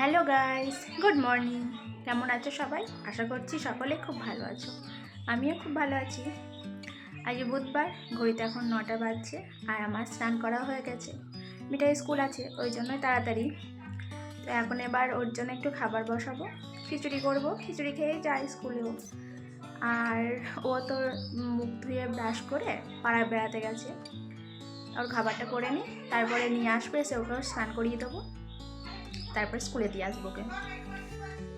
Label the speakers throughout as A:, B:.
A: Hello guys, good morning. কেমন আছো সবাই? আশা করছি সকলে খুব ভালো আছো। আমিও খুব ভালো আছি। আজ বুধবার, ঘড়িতে এখন 9টা বাজছে আর আমার স্নান করা হয়ে গেছে। মিঠাই স্কুল আছে, ওই জন্যই তাড়াতাড়ি। তো এখন এবার ওর জন্য একটু খাবার বসাবো, খিচুড়ি করব। খিচুড়ি খেয়ে যায় স্কুলেও। আর ও তো মুখ ধুয়ে ব্রাশ করে পাড়ায় বেড়াতে গেছে। ওর খাবারটা করে নিই, তারপরে নিয়ে আসবে, এসে ওকেও স্নান করিয়ে দেবো, তারপর স্কুলে দিয়ে আসবো ওকে।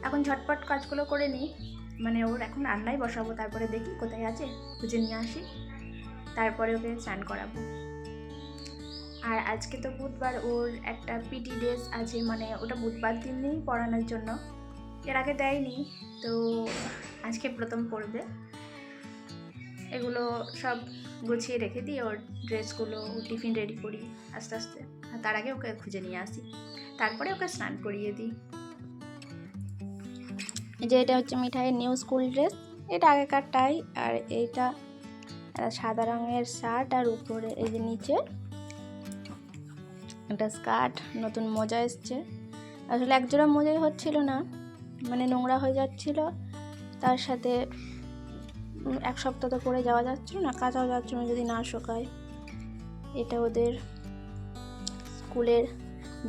A: এখন ঝটপট কাজগুলো করে নিই, মানে ওর এখন রান্নাই বসাবো, তারপরে দেখি কোথায় আছে খুঁজে নিয়ে আসি, তারপরে ওকে স্নান করাবো। আর আজকে তো বুধবার, ওর একটা পিটি ড্রেস আছে, মানে ওটা বুধবার দিনই পরানোর জন্য, এর আগে দেয়নি, তো আজকে প্রথম পরবে। এগুলো সব গুছিয়ে রেখে দিই, ওর ড্রেসগুলো টিফিন রেডি করি আস্তে আস্তে, আর তার আগে ওকে খুঁজে নিয়ে আসি, তারপরে ওকে স্নান করিয়ে দিই। যে এটা হচ্ছে মিঠাইয়ের নিউ স্কুল ড্রেস, এটা আগেকারটাই। আর এইটা সাদা রঙের শার্ট, আর উপরে এই যে নিচে একটা স্কার্ট, নতুন মোজা এসছে। আসলে একজোড়া মোজাই হচ্ছিল না, মানে নোংরা হয়ে যাচ্ছিল, তার সাথে এক সপ্তাহ তো পরে যাওয়া যাচ্ছিল না, কাচাও যাচ্ছিল না যদি না শোকায়। এটা ওদের স্কুলের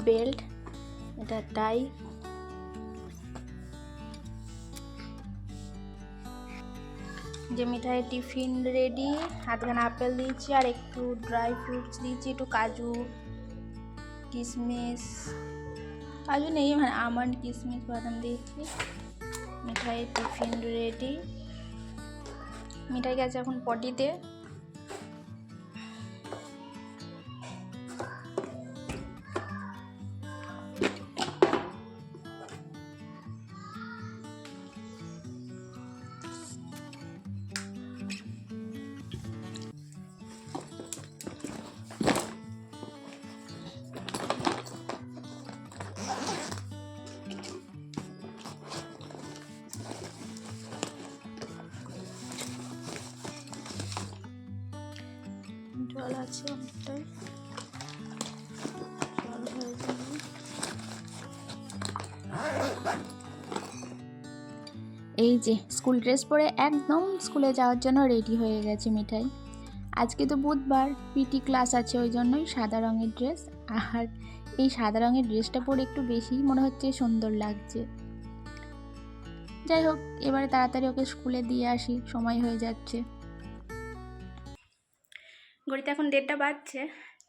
A: বেল্ট, এটা টাই। যে মিঠাইয়ের টিফিন রেডি, হাতখানা আপেল দিয়েছি আর একটু ড্রাই ফ্রুটস দিয়েছি, একটু কাজু কিশমিশ, কাজু নেই মানে আমন্ড কিশমিশ বাদাম দিয়েছি। মিঠাইয়ের টিফিন রেডি। মিঠাই গেছে এখন পটিতে। জল আছে অনেকটাই, জল হয়ে যাবে। এই যে স্কুল ড্রেস পরে একদম স্কুলে যাওয়ার জন্য রেডি হয়ে গেছে মিঠাই। আজকে তো বুধবার, পিটি ক্লাস আছে, ওই জন্যই সাদা রঙের ড্রেস। আর এই সাদা রঙের ড্রেসটা পরে একটু বেশি মনে হচ্ছে সুন্দর লাগছে। যাই হোক, এবারে তাড়াতাড়ি ওকে স্কুলে দিয়ে আসি, সময় হয়ে যাচ্ছে। ঘড়িতে এখন 1:30 বাজছে।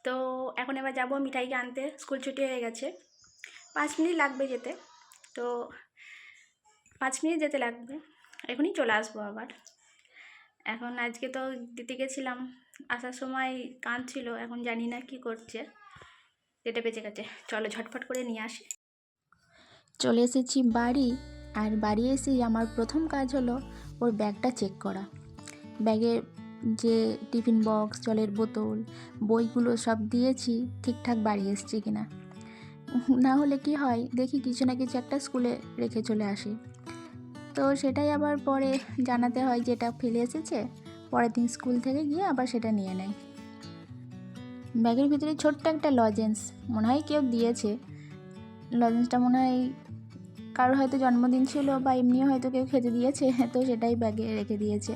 A: তো এখন এবার যাবো মিঠাইকে আনতে, স্কুল ছুটি হয়ে গেছে। 5 মিনিট লাগবে যেতে, তো 5 মিনিট যেতে লাগবে, এখনই চলে আসবো আবার। এখন আজকে তো দিতে গেছিলাম, আসার সময় কাঁদছিল, এখন জানি না কি করছে, যেতে বেঁচে গেছে। চলো ঝটফট করে নিয়ে আসি। চলে এসেছি বাড়ি, আর বাড়ি এসেই আমার প্রথম কাজ হলো ওর ব্যাগটা চেক করা। ব্যাগে যে টিফিন বক্স, জলের বোতল, বইগুলো সব দিয়েছি ঠিকঠাক বাড়ি এসছে কিনা। না হলে কি হয়, দেখি কিছু না কিছু একটা স্কুলে রেখে চলে আসি, তো সেটাই আবার পরে জানাতে হয় যে এটা ফেলে এসেছে, পরের দিন স্কুল থেকে গিয়ে আবার সেটা নিয়ে নেয়। ব্যাগের ভিতরে ছোট্ট একটা লজেন্স, মনে হয় কেউ দিয়েছে। লজেন্সটা মনে হয় কারোর হয়তো জন্মদিন ছিল, বা এমনিও হয়তো কেউ খেতে দিয়েছে, তো সেটাই ব্যাগে রেখে দিয়েছে।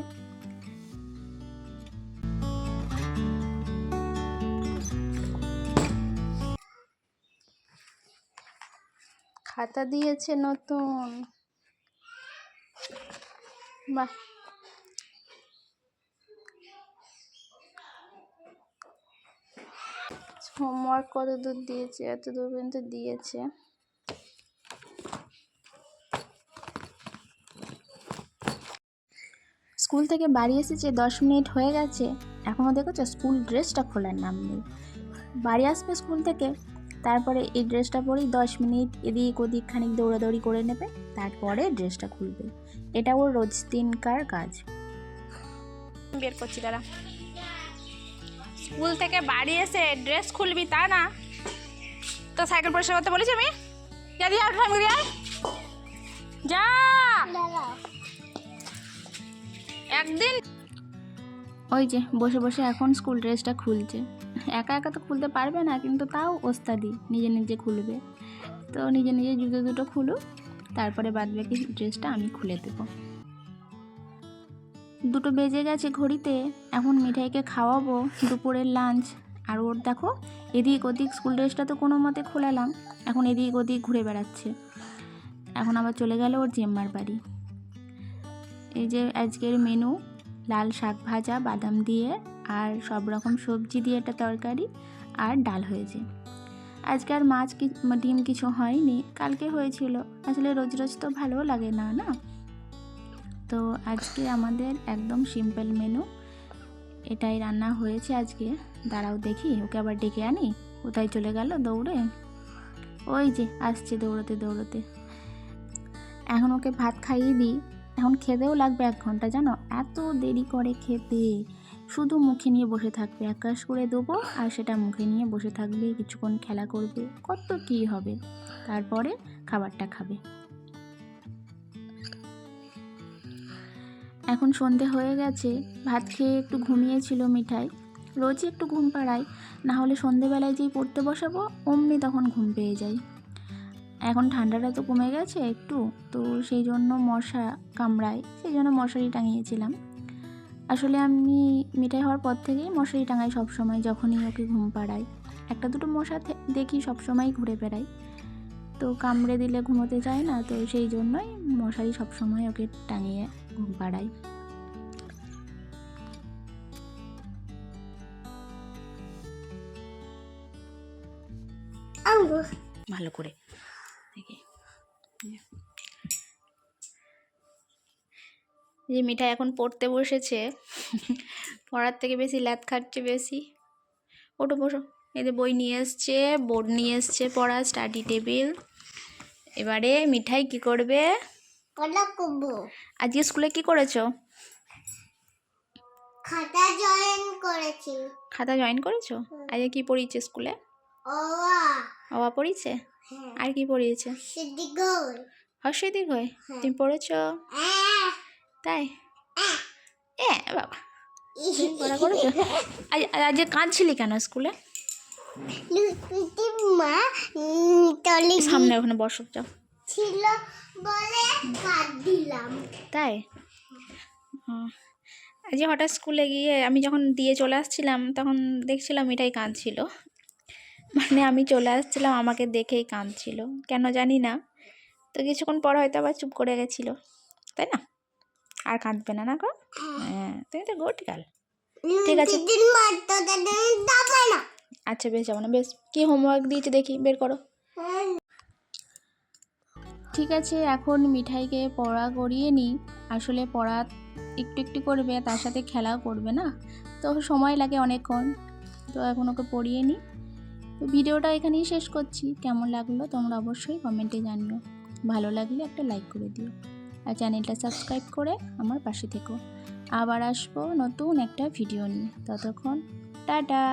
A: খাতা দিয়েছে নতুন, বাহ। হোমওয়ার্ক কত দূর দিয়েছে? এত দূর পর্যন্ত দিয়েছে। স্কুল থেকে বাড়ি এসেছে 10 মিনিট হয়ে গেছে, এখনও দেখেছো স্কুল ড্রেসটা খোলার নাম নেই। বাড়ি আসবে স্কুল থেকে, তারপরে এই ড্রেসটা পরেই 10 মিনিট এদিক ওদিক খানিক দৌড়াদৌড়ি করে নেবে, তারপরে ড্রেসটা খুলবে। এটা ওর রোজ দিনকার কাজ। বের করছি দাঁড়া। স্কুল থেকে বাড়ি এসে ড্রেস খুলবি তা না, তো সাইকেল পরিষ্কার করতে বলেছি আমি। যা একদিন। ওই যে বসে বসে এখন স্কুল ড্রেসটা খুলছে। একা একা তো খুলতে পারবে না, কিন্তু তাও ওস্তাদি, নিজে নিজে খুলবে। তো নিজে নিজে জুতো দুটো খুলুক, তারপরে বাদবাকি ড্রেসটা আমি খুলে দেবো। 2টো বেজে গেছে ঘড়িতে। এখন মিঠাইকে খাওয়াবো দুপুরের লাঞ্চ। আর ওর দেখো এদিক ওদিক, স্কুল ড্রেসটা তো কোনো মতে খোলালাম, এখন এদিক ওদিক ঘুরে বেড়াচ্ছে। এখন আবার চলে গেল ওর জেম্মার বাড়ি। এই যে আজকের মেনু, লাল শাক ভাজা বাদাম দিয়ে আর সব রকম সবজি দিয়ে একটা তরকারি আর ডাল হয়েছে। আজকে আর মাছ ডিম কিছু হয়নি, কালকে হয়েছিল। আসলে রোজ রোজ তো ভালোও লাগে না, না? তো আজকে আমাদের একদম সিম্পল মেনু, এটাই রান্না হয়েছে আজকে। দাঁড়াও দেখি, ওকে আবার ডেকে আনি। কোথায় চলে গেল দৌড়ে? ওই যে আসছে দৌড়তে দৌড়তে। এখন ওকে ভাত খাইয়ে দিই। এখন খেতেও লাগবে 1 ঘন্টা, জানো? এত দেরি করে খেতে, শুধু মুখে নিয়ে বসে থাকবে। একাশ করে দেবো আর সেটা মুখে নিয়ে বসে থাকবে, কিছুক্ষণ খেলা করবে, কত কী হবে, তারপরে খাবারটা খাবে। এখন সন্ধে হয়ে গেছে, ভাত খেয়ে একটু ঘুমিয়েছিল মিঠাই। রোজই একটু ঘুম পাড়াই, না হলে সন্ধেবেলায় যেই পড়তে বসাবো অমনি তখন ঘুম পেয়ে যায়। এখন ঠান্ডাটা তো কমে গেছে একটু, তো সেই জন্য মশা কামড়ায়, সেই জন্য মশারি টাঙিয়েছিলাম। আসলে আমি মিঠাই হওয়ার পর থেকেই মশারি টাঙাই সবসময়, যখনই ওকে ঘুম পাড়াই। 1-2টো মশা দেখি সবসময় ঘুরে বেড়াই, তো কামড়ে দিলে ঘুমোতে চায় না, তো সেই জন্যই মশারি সবসময় ওকে টাঙিয়ে ঘুম পাড়াই। ভালো করে দেখি, যে মিঠাই এখন পড়তে বসেছে, পড়ার থেকে বেশি ল্যাদ খাচ্ছে বেশি। ওটো বসো। এই যে বই নিয়ে এসছে, বোর্ড নিয়ে এসছে, পড়া স্টাডি টেবিল। এবারে মিঠাই কি করবে? আজকে স্কুলে কি করেছো?
B: খাতা জয়েন করেছি।
A: খাতা জয়েন করেছো? আজকে কি পড়িয়েছে স্কুলে? অবা পড়িয়েছে? আর কি পড়িয়েছে? হর্ষই দীর্ঘই। তুমি পড়েছো? তাই? বাবা, পড়া করেছো? আজকে কাঁদছিলি কেন স্কুলে? সামনে ওখানে বসো, যাও।
B: ছিল বলে কাঁদ দিলাম।
A: তাই? আজকে হঠাৎ স্কুলে গিয়ে আমি যখন দিয়ে চলে আসছিলাম, তখন দেখছিলাম মিঠাই কাঁদছিল। মানে আমি চলে আসছিলাম, আমাকে দেখেই কাঁদছিল, কেন জানি না। তো কিছুক্ষণ পর হয়তো আবার চুপ করে গেছিলো, তাই না? আর কাঁদবে না, না গো? হ্যাঁ, তুমি তো গুড গার্ল। ঠিক আছে, আচ্ছা বেশ, যাবো না। বেশ, কি হোমওয়ার্ক দিয়েছে দেখি, বের করো। ঠিক আছে, এখন মিঠাইকে পড়া করিয়ে নিই। আসলে পড়া একটু একটু করবে, তার সাথে খেলাও করবে, না? তো সময় লাগে অনেকক্ষণ, তো এখন ওকে পড়িয়ে নিই। তো ভিডিওটা এখানেই শেষ করছি। কেমন লাগলো তোমরা অবশ্যই কমেন্টে জানিও। ভালো লাগলে একটা লাইক করে দিও, আর চ্যানেলটা সাবস্ক্রাইব করে আমার পাশে থেকো। আবার আসবো নতুন একটা ভিডিও নিয়ে। ততক্ষণ টাটা।